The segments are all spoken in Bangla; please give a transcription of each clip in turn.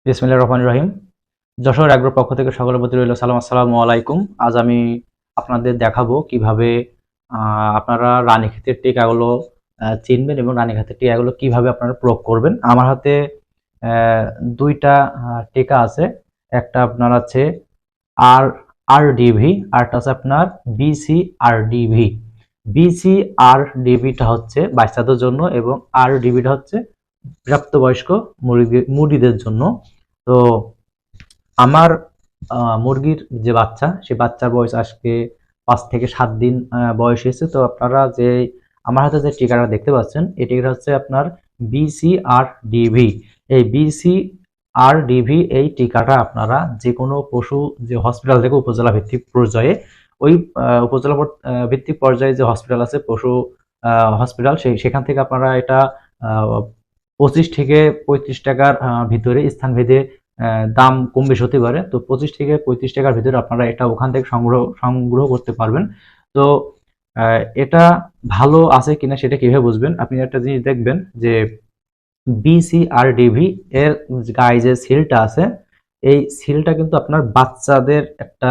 বিসমিল্লাহির রহমানির রহিম। যশোর এগ্রো পক্ষ থেকে সকলের প্রতি রইল সালাম, আসসালামু আলাইকুম। আজ আমি আপনাদের দেখাবো কিভাবে আপনারা রানীক্ষেতের টিকাগুলো চিনবেন এবং রানীক্ষেতের টিকাগুলো কিভাবে আপনারা প্রয়োগ করবেন। আমার হাতে দুইটা টিকা আছে। একটা আপনার আছে আর আরডিভি, আরটা আছে আপনার বিসিআরডিভি। বিসিআরডিভিটা হচ্ছে বাচ্চাদের জন্য এবং আরডিভিটা হচ্ছে প্রাপ্তবয়স্ক মুরগিদের জন্য। তো আমার মুরগির যে বাচ্চা, সে বাচ্চার বয়স আজকে 5 থেকে 7 দিন বয়স হয়েছে। তো আপনারা যে আমার হাতে যে টিকাটা দেখতে পাচ্ছেন, এই টিকাটা হচ্ছে আপনার বিসিআরডিভি। এই বিসিআরডিভি এই টিকাটা আপনারা যে কোনো পশু যে হসপিটাল থেকে উপজেলা ভিত্তিক পর্যায়ে, ওই উপজেলা ভিত্তিক পর্যায়ে যে হসপিটাল আছে পশু হসপিটাল, সেখান থেকে আপনারা এটা 25 থেকে 35 টাকার ভিতরে স্থানভেদে দাম কম বেশি হতে পারে। তো 25 থেকে 35 টাকার ভিতরে আপনারা এটা ওখান থেকে সংগ্রহ করতে পারবেন। তো এটা ভালো আছে কিনা সেটা কিভাবে বুঝবেন? আপনি একটা জিনিস দেখবেন যে বিসিআরডিভি এর গায়ে যে সিলটা আছে, এই সিলটা কিন্তু আপনার বাচ্চাদের একটা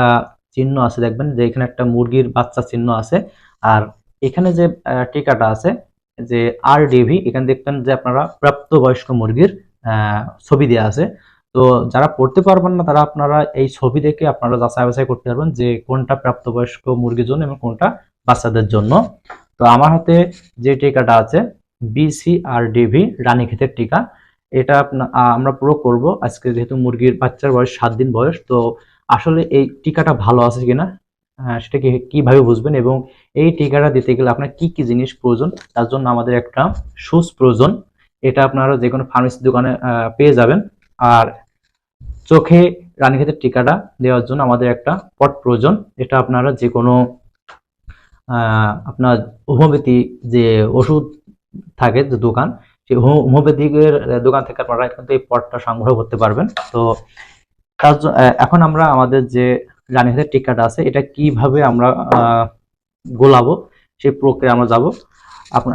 চিহ্ন আছে, দেখবেন যে এখানে একটা মুরগির বাচ্চা চিহ্ন আছে। আর এখানে যে টিকাটা আছে যে আরডিভি, এখানে দেখবেন যে আপনারা প্রাপ্তবয়স্ক মুরগির ছবি দেওয়া আছে। তো যারা পড়তে পারবেন না, তারা আপনারা এই ছবি দেখে আপনারা যাচাই বাছাই করতে পারবেন যে কোনটা প্রাপ্তবয়স্ক মুরগির জন্য এবং কোনটা বাচ্চাদের জন্য। তো আমার হাতে যে টিকাটা আছে বিসিআরডিভি রানীক্ষেতের টিকা, এটা আমরা প্রয়োগ করব আজকে, যেহেতু মুরগির বাচ্চার বয়স 7 দিন বয়স। তো আসলে এই টিকাটা ভালো আছে কিনা সেটা কিভাবে বুঝবেন, এবং এই টিকাটা দিতে গেলে আপনার কি কি জিনিস প্রয়োজন, তার জন্য আমাদের একটা সুচ প্রয়োজন। এটা আপনারা যে কোনো ফার্মেসি দোকানে পেয়ে যাবেন। আর চোখে রানীক্ষেতের টিকাটা দেওয়ার জন্য আমাদের একটা পট প্রয়োজন। এটা আপনারা যে কোনো আপনার হোমিওপ্যাথি যে ওষুধ থাকে যে দোকান, সেই হোমিওপ্যাথিকের দোকান থেকে আপনারা কিন্তু এই পটটা সংগ্রহ করতে পারবেন। তো এখন আমরা আমাদের যে রানীক্ষেতের টিকাটা আছে, এটা কিভাবে আমরা গোলাবো সেই প্রক্রিয়া আমরা যাব।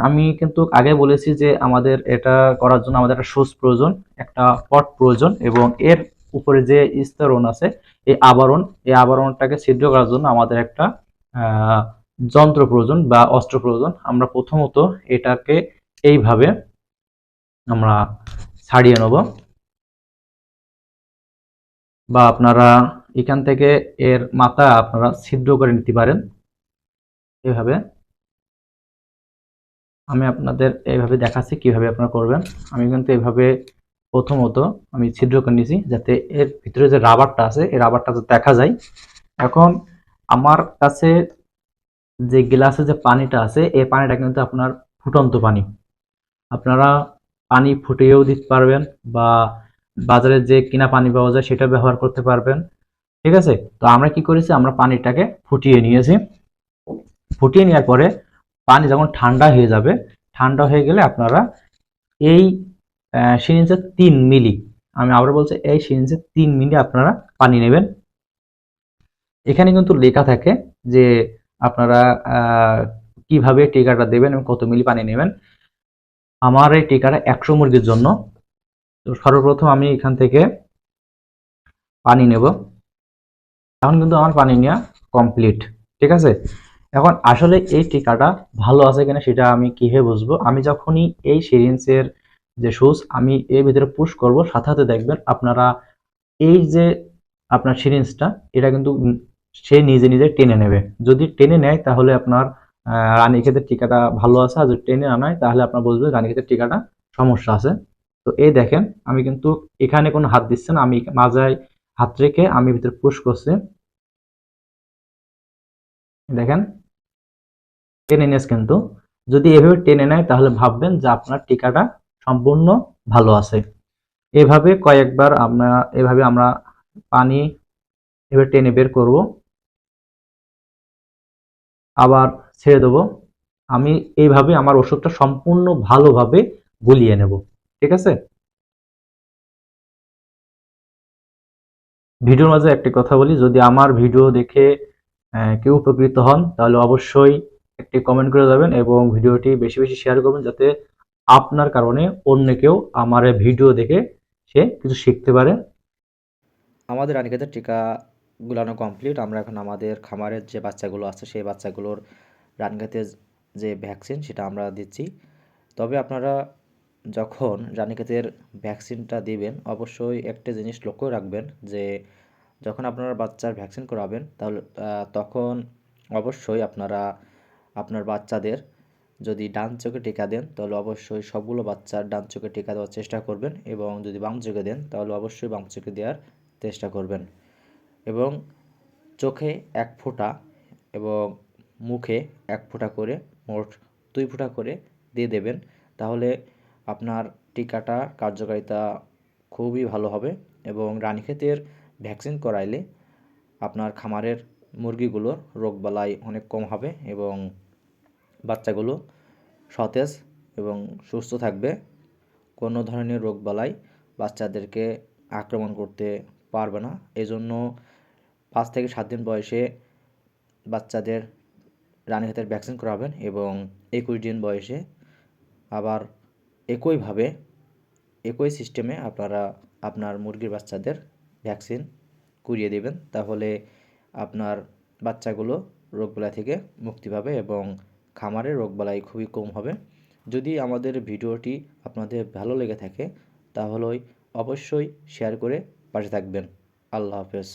আমি কিন্তু আগে বলেছি যে আমাদের এটা করার জন্য আমাদের একটা সুচ প্রয়োজন, একটা পট প্রয়োজন, এবং এর উপরে যে স্তরণ আছে এই আবরণটাকে ছিদ্র করার জন্য আমাদের একটা যন্ত্র প্রয়োজন বা অস্ত্র প্রয়োজন। আমরা প্রথমত এটাকে এইভাবে আমরা ছাড়িয়ে নেব, বা আপনারা এখান থেকে এর মাথা আপনারা ছিদ্র করে নিতে পারেন এভাবে। আমি আপনাদের এইভাবে দেখাচ্ছি কিভাবে আপনারা করবেন। আমি কিন্তু এইভাবে প্রথমত আমি ছিদ্র করে নিয়েছি, যাতে এর ভিতরে যে রাবারটা আছে এই রাবারটা দেখা যায়। এখন আমার কাছে যে গ্লাসে যে পানিটা আছে, এই পানিটা কিন্তু আপনার ফুটন্ত পানি। আপনারা পানি ফুটিয়েও দিতে পারবেন, বা বাজারে যে কিনা পানি পাওয়া যায় সেটা ব্যবহার করতে পারবেন। ঠিক আছে? তো আমরা কি করেছি, আমরা পানিটাকে ফুটিয়ে নিয়েছি। ফুটিয়ে নেওয়ার পরে পানি যখন ঠান্ডা হয়ে যাবে, ঠান্ডা হয়ে গেলে আপনারা এই সিরিঞ্জে 3 মিলি, আমি আবার বলছি, এই সিরিঞ্জে 3 মিলি আপনারা পানি নেবেন। এখানে কিন্তু লেখা থাকে যে আপনারা কিভাবে টিকাটা দেবেন এবং কত মিলি পানি নেবেন। আমার এই টিকাটা 100 মুরগির জন্য। তো সর্বপ্রথম আমি এখান থেকে পানি নেব। এখন কিন্তু আমার পানি নেওয়া কমপ্লিট। ঠিক আছে? এখন আসলে এই টিকাটা ভালো আছে কিনা সেটা আমি কিভাবে বুঝবো? আমি যখনই এই সিরিঞ্জের যে সুচ আমি এর ভিতরে পুশ করব, সাথে সাথে দেখবেন আপনারা এই যে আপনার সিরিঞ্জটা, এটা কিন্তু সে নিজে নিজে টেনে নেবে। যদি টেনে নেয় তাহলে আপনার রানীক্ষেতের টিকাটা ভালো আছে, আর যদি টেনে না নেয় তাহলে আপনার বুঝবেন রানীক্ষেতের টিকাটা সমস্যা আছে। তো এই দেখেন, আমি কিন্তু এখানে কোনো হাত দিচ্ছি না, আমি মাজায় হাত রেখে আমি ভিতরে পুশ করছি। দেখেন টেনে নিয়েছে, কিন্তু যদি এভাবে টেনে নেয় তাহলে ভাববেন যে আপনার টিকাটা সম্পূর্ণ ভালো আছে। এভাবে কয়েকবার আমরা পানি এবার টেনে বের করব, আবার ছেড়ে দেবো। আমি এইভাবে আমার ওষুধটা সম্পূর্ণ ভালোভাবে গুলিয়ে নেব। ঠিক আছে? ভিডিওর মাঝে একটি কথা বলি, যদি আমার ভিডিও দেখে কেউ উপকৃত হন তাহলে অবশ্যই একটি কমেন্ট করে যাবেন এবং ভিডিওটি বেশি বেশি শেয়ার করবেন, যাতে আপনার কারণে অন্য কেউ আমার ভিডিও দেখে সে কিছু শিখতে পারে। আমাদের রানীক্ষেতের টিকা গুলানো কমপ্লিট। আমরা এখন আমাদের খামারের যে বাচ্চাগুলো আছে সেই বাচ্চাগুলোর রানীক্ষেতের যে ভ্যাকসিন সেটা আমরা দিচ্ছি। তবে আপনারা যখন রানীক্ষেতের ভ্যাকসিনটা দিবেন অবশ্যই একটা জিনিস লক্ষ্য রাখবেন যে যখন আপনারা বাচ্চার ভ্যাকসিন করাবেন তাহলে তখন অবশ্যই আপনারা আপনার বাচ্চাদের যদি ডান চোখে টিকা দেন তাহলে অবশ্যই সবগুলো বাচ্চার ডান চোখে টিকা দেওয়ার চেষ্টা করবেন, এবং যদি বাম চোখে দেন তাহলে অবশ্যই বাম চোখে দেওয়ার চেষ্টা করবেন। এবং চোখে 1 ফোঁটা এবং মুখে 1 ফোঁটা করে মোট 2 ফোঁটা করে দিয়ে দেবেন। তাহলে আপনার টিকাটার কার্যকারিতা খুবই ভালো হবে, এবং রানীক্ষেতের ভ্যাকসিন করাইলে আপনার খামারের মুরগিগুলোর রোগবালাই অনেক কম হবে এবং বাচ্চাগুলো সতেজ এবং সুস্থ থাকবে। কোনো ধরনের রোগবালাই বাচ্চাদেরকে আক্রমণ করতে পারবে না। এজন্য 5 থেকে 7 দিন বয়সে বাচ্চাদের রানীক্ষেতের ভ্যাকসিন করাবেন, এবং 21 দিন বয়সে আবার একইভাবে একই সিস্টেমে আপনারা আপনার মুরগির বাচ্চাদের ভ্যাকসিন করিয়ে দেবেন। তাহলে আপনার বাচ্চাগুলো রোগবালাই থেকে মুক্তি পাবে এবং খামারে রোগবালাই খুবই কম হবে। যদি আমাদের ভিডিওটি আপনাদের ভালো লেগে থাকে তাহলে অবশ্যই শেয়ার করে পাশে থাকবেন। আল্লাহ হাফেজ।